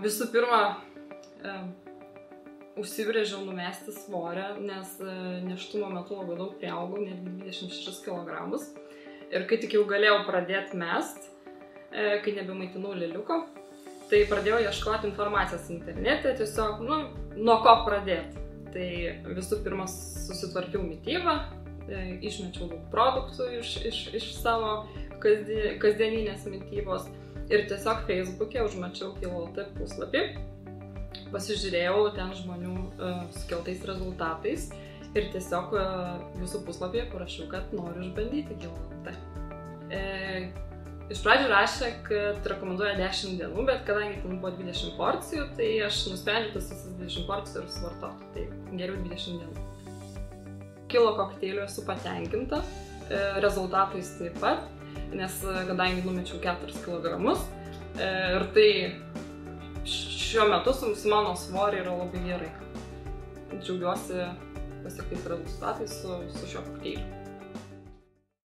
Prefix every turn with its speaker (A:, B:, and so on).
A: Visų pirma, užsibrėžiau numesti svorį, nes nėštumo metu labai daug priaugau, netgi 26 kg. Ir kai tik jau galėjau pradėti mest, kai nebemaitinau lėliuko, tai pradėjau ieškoti informacijos internete, tiesiog, nuo ko pradėti. Tai visų pirma susitvarkiau mitybą, išmečiau daug produktų iš savo kasdieninės mitybos ir tiesiog Facebook'e užmačiau KiloLT puslapį, pasižiūrėjau ten žmonių sukeltais rezultatais ir tiesiog visų puslapyje parašiau, kad noriu išbandyti KiloLT. Iš pradžių rašė, kad rekomenduoja 10 dienų, bet kadangi ten buvo 20 porcijų, tai aš nusprendžiau tas visas 20 porcijų ir suvartoti, tai geriau 20 dienų. Kilo kokteiliu esu patenkinta, rezultatais taip pat, nes kadangi numečiau 4 kg ir tai šiuo metu su mano svoriu yra labai gerai. Džiaugiuosi pasiektais rezultatais su šiuo kokteiliu.